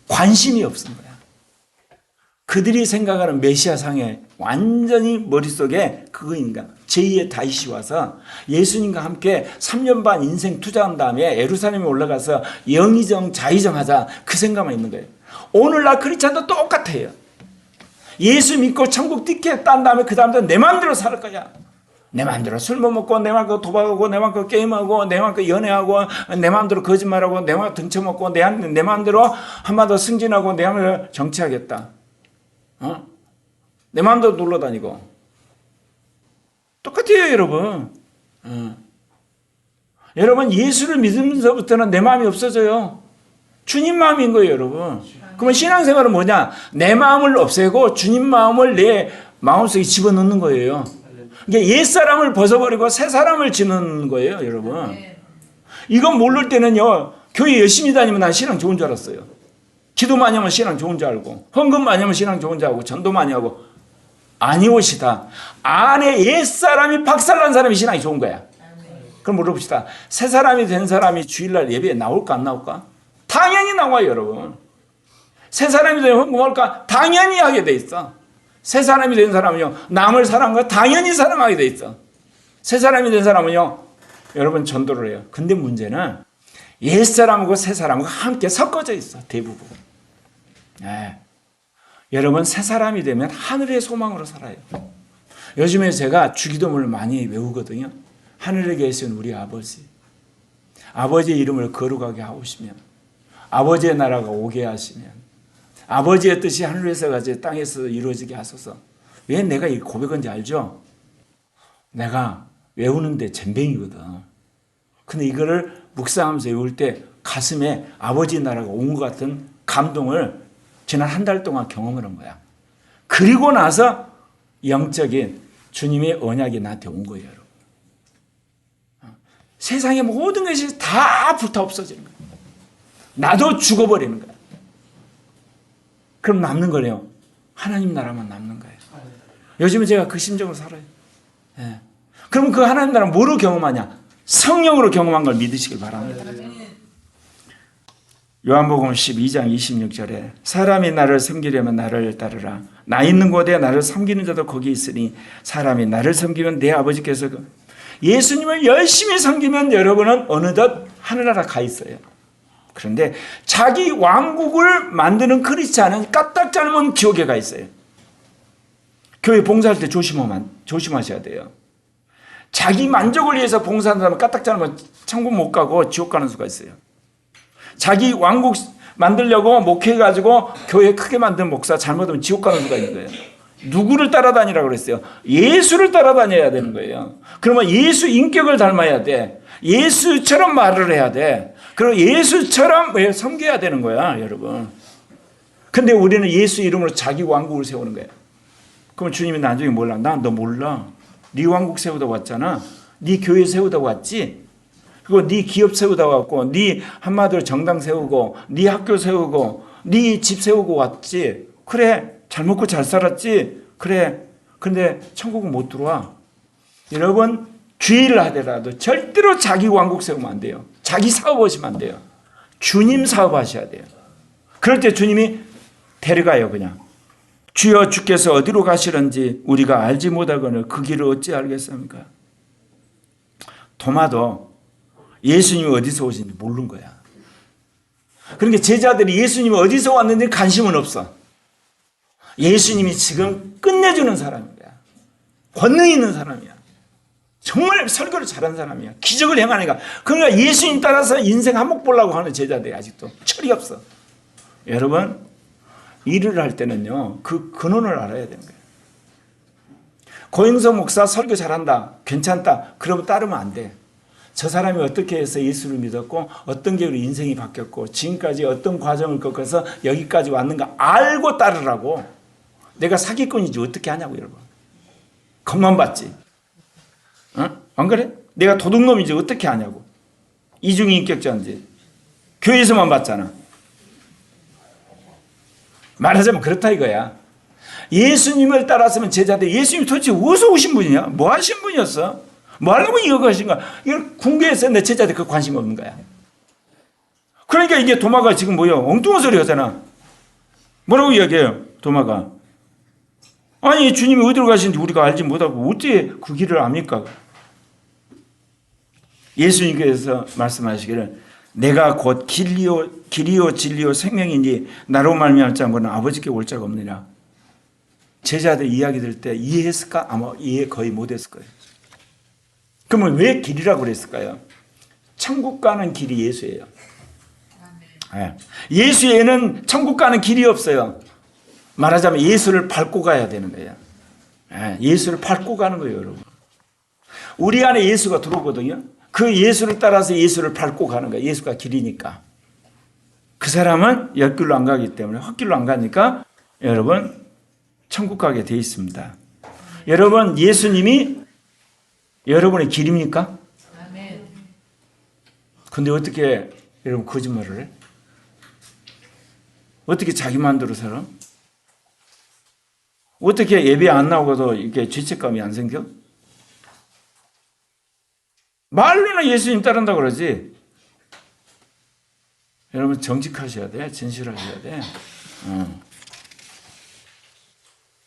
관심이 없은 거야. 그들이 생각하는 메시아상에 완전히 머릿속에 그거인가. 제2의 다윗이 와서 예수님과 함께 3년 반 인생 투자한 다음에 예루살렘에 올라가서 영의정 자의정 하자, 그 생각만 있는 거예요. 오늘날 크리스찬도 똑같아요. 예수 믿고 천국 티켓 딴 다음에 그 다음부터 내 마음대로 살 거야. 내 마음대로 술 먹고, 내 마음대로 도박하고, 내 마음대로 게임하고, 내 마음대로 연애하고, 내 마음대로 거짓말하고, 내 마음대로 등쳐먹고, 내 마음대로 한마디로 승진하고, 내 마음대로 정치하겠다. 내 마음대로 놀러다니고. 똑같아요, 여러분. 여러분, 예수를 믿으면서부터는 내 마음이 없어져요. 주님 마음인 거예요, 여러분. 그러면 신앙생활은 뭐냐? 내 마음을 없애고 주님 마음을 내 마음속에 집어넣는 거예요. 이게 옛사람을 벗어버리고 새 사람을 지는 거예요, 여러분. 이건 모를 때는요, 교회 열심히 다니면 난 신앙 좋은 줄 알았어요. 기도 많이 하면 신앙 좋은 줄 알고, 헌금 많이 하면 신앙 좋은 줄 알고, 전도 많이 하고. 아니오시다. 안에 옛사람이 박살난 사람이 신앙이 좋은 거야. 그럼 물어봅시다. 새 사람이 된 사람이 주일날 예배에 나올까 안 나올까? 당연히 나와요, 여러분. 새 사람이 되면 헌금할까? 당연히 하게 돼 있어. 새 사람이 된 사람은요, 남을 사랑하고 당연히 사랑하게 돼 있어. 새 사람이 된 사람은요, 여러분 전도를 해요. 근데 문제는 옛 사람하고 새 사람하고 함께 섞어져 있어, 대부분. 네. 여러분, 새 사람이 되면 하늘의 소망으로 살아요. 요즘에 제가 주기도문을 많이 외우거든요. 하늘에 계신 우리 아버지, 아버지의 이름을 거룩하게 하시면, 아버지의 나라가 오게 하시면, 아버지의 뜻이 하늘에서 가지 땅에서 이루어지게 하소서. 왜 내가 이 고백한지 알죠? 내가 외우는데 젬병이거든. 근데 이거를 묵상하면서 외울 때 가슴에 아버지 나라가 온 것 같은 감동을 지난 한 달 동안 경험을 한 거야. 그리고 나서 영적인 주님의 언약이 나한테 온 거예요, 여러분. 세상의 모든 것이 다 불타 없어지는 거예요. 나도 죽어버리는 거야. 그럼 남는 거래요. 하나님 나라만 남는 거예요. 요즘에 제가 그 심정으로 살아요. 예. 그럼 그 하나님 나라 뭐로 경험하냐? 성령으로 경험한 걸 믿으시길 바랍니다. 요한복음 12장 26절에 사람이 나를 섬기려면 나를 따르라. 나 있는 곳에 나를 섬기는 자도 거기 있으니 사람이 나를 섬기면 내 아버지께서 예수님을 열심히 섬기면 여러분은 어느덧 하늘나라 가 있어요. 그런데 자기 왕국을 만드는 크리스찬은 까딱 잘못 지옥에 가 있어요. 교회 봉사할 때 조심하셔야 돼요. 자기 만족을 위해서 봉사하는 사람은 까딱잘하면 천국 못 가고 지옥 가는 수가 있어요. 자기 왕국 만들려고 목회해가지고 교회 크게 만든 목사 잘못하면 지옥 가는 수가 있는 거예요. 누구를 따라다니라고 그랬어요? 예수를 따라다녀야 되는 거예요. 그러면 예수 인격을 닮아야 돼. 예수처럼 말을 해야 돼. 그리고 예수처럼 섬겨야 되는 거야, 여러분. 근데 우리는 예수 이름으로 자기 왕국을 세우는 거예요. 그럼 주님이 나중에 몰라. 난 너 몰라. 네 왕국 세우다 왔잖아. 네 교회 세우다 왔지. 그리고 네 기업 세우다 왔고, 네 한마디로 정당 세우고, 네 학교 세우고, 네 집 세우고 왔지. 그래, 잘 먹고 잘 살았지. 그래. 근데 천국은 못 들어와. 여러분, 주의를 하더라도 절대로 자기 왕국 세우면 안 돼요. 자기 사업하시면 안 돼요. 주님 사업하셔야 돼요. 그럴 때 주님이 데려가요, 그냥. 주여 주께서 어디로 가시는지 우리가 알지 못하거늘 그 길을 어찌 알겠습니까? 도마도 예수님이 어디서 오신지 모르는 거야. 그러니까 제자들이 예수님이 어디서 왔는지 관심은 없어. 예수님이 지금 끝내주는 사람인 거야. 권능 있는 사람이야. 정말 설교를 잘하는 사람이야. 기적을 행하니까. 그러니까 예수님 따라서 인생 한몫 보려고 하는 제자들이 아직도 철이 없어. 여러분, 일을 할 때는요, 그 근원을 알아야 되는 거예요. 고영석 목사 설교 잘한다, 괜찮다, 그러면 따르면 안 돼. 저 사람이 어떻게 해서 예수를 믿었고 어떤 계로 인생이 바뀌었고 지금까지 어떤 과정을 겪어서 여기까지 왔는가 알고 따르라고. 내가 사기꾼이지 어떻게 하냐고, 여러분. 겁만 받지. 안 그래? 내가 도둑놈이지 어떻게 하냐고. 이중인격자인지. 교회에서만 봤잖아. 말하자면 그렇다 이거야. 예수님을 따랐으면 제자들, 예수님 도대체 어디서 오신 분이냐? 뭐 하신 분이었어? 뭐 하려고 이거 하신가? 이걸 궁금해서 내 제자들 그 관심 없는 거야. 그러니까 이게 도마가 지금 뭐야? 엉뚱한 소리 하잖아. 뭐라고 이야기해요, 도마가? 아니, 주님이 어디로 가시는지 우리가 알지 못하고 어떻게 그 길을 압니까? 예수님께서 말씀하시기를 내가 곧 길이요 진리요 생명이니 나로 말미암지 않고는 아버지께 올 자가 없느니라. 제자들 이야기 들을 때 이해했을까? 아마 이해 거의 못했을 거예요. 그러면 왜 길이라고 그랬을까요? 천국 가는 길이 예수예요. 예수에는 천국 가는 길이 없어요. 말하자면 예수를 밟고 가야 되는 거예요. 예수를 밟고 가는 거예요, 여러분. 우리 안에 예수가 들어오거든요. 그 예수를 따라서 예수를 밟고 가는 거예요. 예수가 길이니까. 그 사람은 옆길로 안 가기 때문에 헛길로 안 가니까 여러분 천국 가게 돼 있습니다. 여러분, 예수님이 여러분의 길입니까? 아멘. 근데 어떻게 여러분 거짓말을 해? 어떻게 자기 마음대로 살아? 어떻게 예배 안 나오고도 이렇게 죄책감이 안 생겨? 말로는 예수님 따른다고 그러지. 여러분 정직하셔야 돼. 진실하셔야 돼.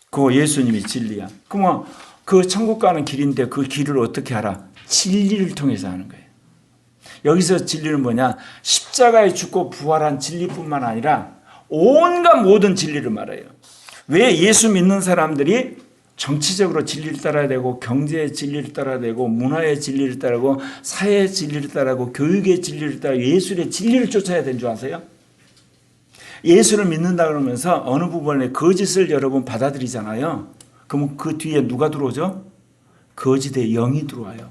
그 예수님이 진리야. 그러면 그 천국 가는 길인데 그 길을 어떻게 알아? 진리를 통해서 하는 거예요. 여기서 진리는 뭐냐? 십자가에 죽고 부활한 진리뿐만 아니라 온갖 모든 진리를 말해요. 왜 예수 믿는 사람들이 정치적으로 진리를 따라야 되고 경제의 진리를 따라야 되고 문화의 진리를 따르고 사회의 진리를 따르고 교육의 진리를 따르고 예술의 진리를 쫓아야 되는 줄 아세요? 예수를 믿는다 그러면서 어느 부분에 거짓을 여러분 받아들이잖아요. 그럼 그 뒤에 누가 들어오죠? 거짓의 영이 들어와요.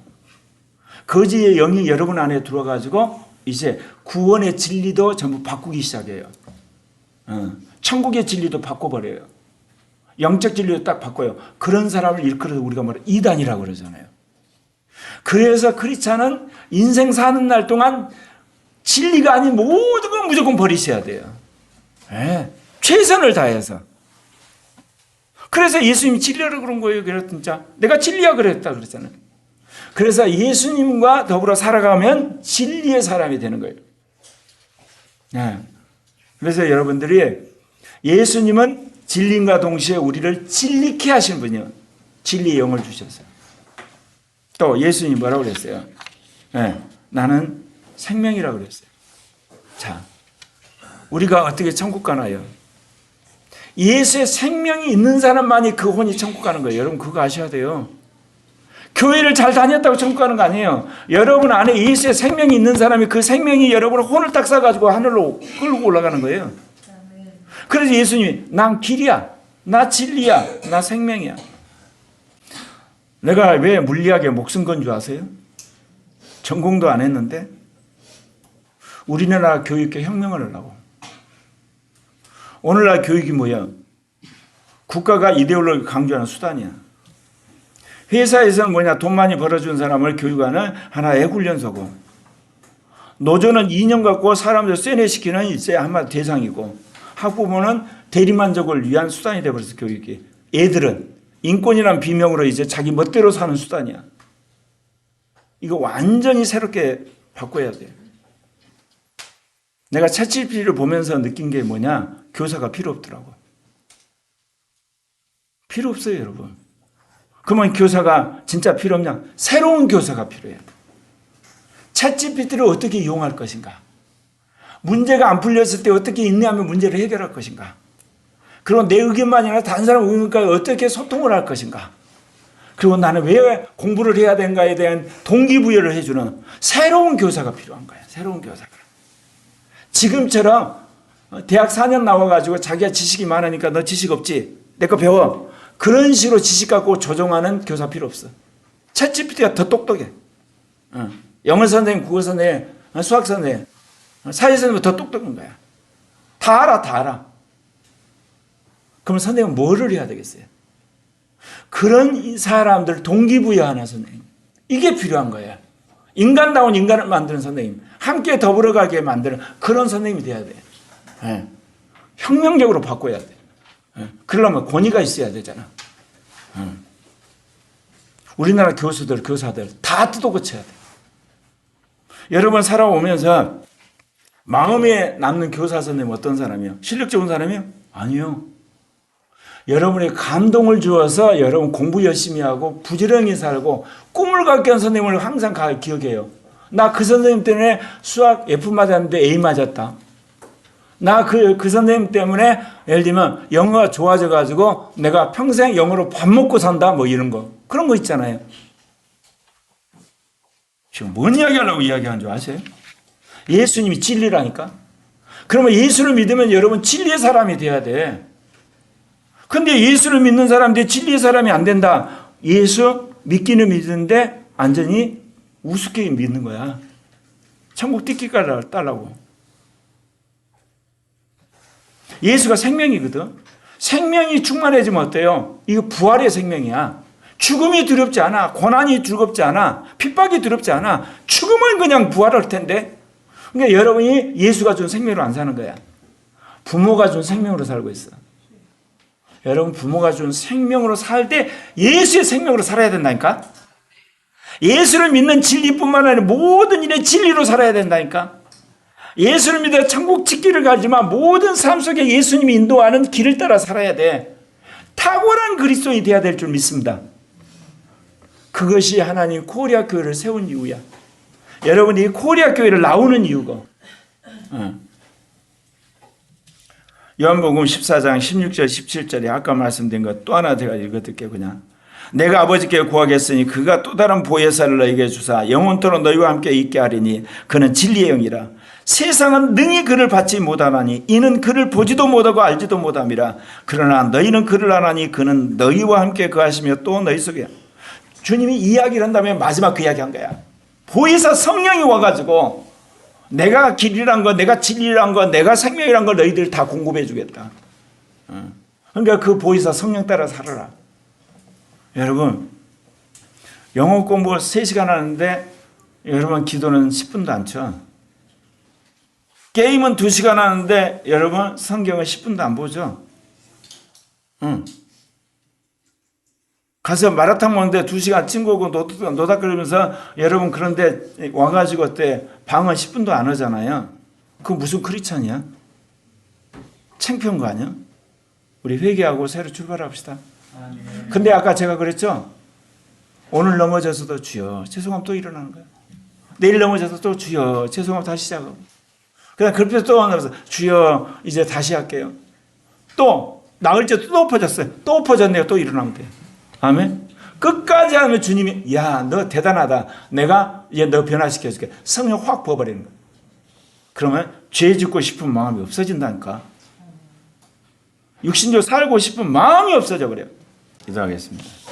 거짓의 영이 여러분 안에 들어와가지고 이제 구원의 진리도 전부 바꾸기 시작해요. 천국의 진리도 바꿔버려요. 영적 진리도 딱 바꿔요. 그런 사람을 일컬어서 우리가 뭐라 이단이라고 그러잖아요. 그래서 크리스찬은 인생 사는 날 동안 진리가 아닌 모든 건 무조건 버리셔야 돼요. 최선을 다해서. 그래서 예수님이 진리라고 그런 거예요. 그래서 진짜 내가 진리야 그랬다 그랬잖아요. 그래서 예수님과 더불어 살아가면 진리의 사람이 되는 거예요. 그래서 여러분들이 예수님은 진리인과 동시에 우리를 진리케 하신 분이요. 진리의 영을 주셨어요. 또 예수님이 뭐라고 그랬어요? 나는 생명이라고 그랬어요. 자, 우리가 어떻게 천국 가나요? 예수의 생명이 있는 사람만이 그 혼이 천국 가는 거예요. 여러분 그거 아셔야 돼요. 교회를 잘 다녔다고 청구하는 거 아니에요. 여러분 안에 예수의 생명이 있는 사람이 그 생명이 여러분을 혼을 딱 싸가지고 하늘로 끌고 올라가는 거예요. 그래서 예수님이 난 길이야, 나 진리야, 나 생명이야. 내가 왜 물리학에 목숨 건 줄 아세요? 전공도 안 했는데 우리나라 교육계 혁명을 하려고. 오늘날 교육이 뭐야? 국가가 이데올로기 강조하는 수단이야. 회사에서는 뭐냐? 돈 많이 벌어준 사람을 교육하는 하나의 훈련소고, 노조는 이념 갖고 사람들 세뇌시키는 이제 한마디 대상이고, 학부모는 대리만족을 위한 수단이 되어버렸어. 교육이. 애들은 인권이란 비명으로 이제 자기 멋대로 사는 수단이야. 이거 완전히 새롭게 바꿔야 돼. 내가 챗GPT를 보면서 느낀 게 뭐냐? 교사가 필요 없더라고. 필요 없어요, 여러분. 그러면 교사가 진짜 필요 없냐? 새로운 교사가 필요해요. 챗GPT를 어떻게 이용할 것인가? 문제가 안 풀렸을 때 어떻게 인내하면 문제를 해결할 것인가? 그리고 내 의견만이 아니라 다른 사람 의견과 어떻게 소통을 할 것인가? 그리고 나는 왜 공부를 해야 되는가에 대한 동기부여를 해주는 새로운 교사가 필요한 거야. 새로운 교사가. 지금처럼 대학 4년 나와가지고 자기가 지식이 많으니까 너 지식 없지? 내 거 배워. 그런 식으로 지식 갖고 조종하는 교사 필요 없어. 챗GPT가 더 똑똑해. 영어 선생님, 국어 선생님, 수학 선생님, 사회 선생님은 더 똑똑한 거야. 다 알아, 다 알아. 그럼 선생님은 뭐를 해야 되겠어요? 그런 사람들 동기부여하는 선생님. 이게 필요한 거예요. 인간다운 인간을 만드는 선생님. 함께 더불어가게 만드는 그런 선생님이 돼야 돼. 네. 혁명적으로 바꿔야 돼. 그러려면 권위가 있어야 되잖아. 우리나라 교수들, 교사들 다 뜯어고쳐야 돼. 여러분 살아오면서 마음에 남는 교사 선생님 어떤 사람이요? 실력 좋은 사람이요? 아니요. 여러분이 감동을 주어서 여러분 공부 열심히 하고 부지런히 살고 꿈을 갖게 한 선생님을 항상 기억해요. 나 그 선생님 때문에 수학 F 맞았는데 A 맞았다. 나 그 선생님 때문에 예를 들면 영어가 좋아져가지고 내가 평생 영어로 밥 먹고 산다 뭐 이런 거. 그런 거 있잖아요. 지금 뭔 이야기하려고 이야기하는 줄 아세요? 예수님이 진리라니까. 그러면 예수를 믿으면 여러분 진리의 사람이 돼야 돼. 근데 예수를 믿는 사람인데 진리의 사람이 안 된다. 예수 믿기는 믿는데 완전히 우습게 믿는 거야. 천국 띠끼까지 따라고. 예수가 생명이거든. 생명이 충만해지면 어때요? 이거 부활의 생명이야. 죽음이 두렵지 않아. 고난이 두렵지 않아. 핍박이 두렵지 않아. 죽음은 그냥 부활할 텐데. 그러니까 여러분이 예수가 준 생명으로 안 사는 거야. 부모가 준 생명으로 살고 있어. 여러분 부모가 준 생명으로 살 때 예수의 생명으로 살아야 된다니까. 예수를 믿는 진리뿐만 아니라 모든 일에 진리로 살아야 된다니까. 예수를 믿어 천국 짓기를 가지만 모든 삶 속에 예수님이 인도하는 길을 따라 살아야 돼. 탁월한 그리스도인이 되어야 될 줄 믿습니다. 그것이 하나님 코리아 교회를 세운 이유야. 여러분이 코리아 교회를 나오는 이유고. 요한복음 14장 16절 17절에 아까 말씀드린 것 또 하나 제가 읽어드릴게요. 그냥 내가 아버지께 구하겠으니 그가 또 다른 보혜사를 너희에게 주사 영원토록 너희와 함께 있게 하리니 그는 진리의 영이라. 세상은 능히 그를 받지 못하나니 이는 그를 보지도 못하고 알지도 못함이라. 그러나 너희는 그를 아나니 그는 너희와 함께 거하시며 또 너희 속에. 주님이 이야기를 한 다음에 마지막 그 이야기한 거야. 보혜사 성령이 와가지고 내가 길이란 거, 내가 진리란 거, 내가 생명이란 걸 너희들 다 공급해 주겠다. 그러니까 그 보혜사 성령 따라 살아라. 여러분 영어 공부 3시간 하는데 여러분 기도는 10분도 안 쳐. 게임은 2시간 하는데 여러분 성경은 10분도 안 보죠. 가서 마라탕 먹는데 2시간 친구하고 노닥거리면서 여러분 그런데 와가지고 어때 방은 10분도 안 하잖아요. 그거 무슨 크리스찬이야? 창피한 거 아니야? 우리 회개하고 새로 출발합시다. 근데 아까 제가 그랬죠? 오늘 넘어져서도 주여 죄송하면 또 일어나는 거야. 내일 넘어져서 또 주여 죄송하면 다시 시작하고. 그냥 그렇게 또 만나면서 주여 이제 다시 할게요. 또 나흘째 또 엎어졌어요. 또 엎어졌네요. 또 일어나면 돼요. 아멘. 끝까지 하면 주님이 야, 너 대단하다. 내가 이제 너 변화시켜줄게. 성령 확 부어버리는 거예요. 그러면 죄 짓고 싶은 마음이 없어진다니까. 육신적으로 살고 싶은 마음이 없어져 버려요. 기도하겠습니다.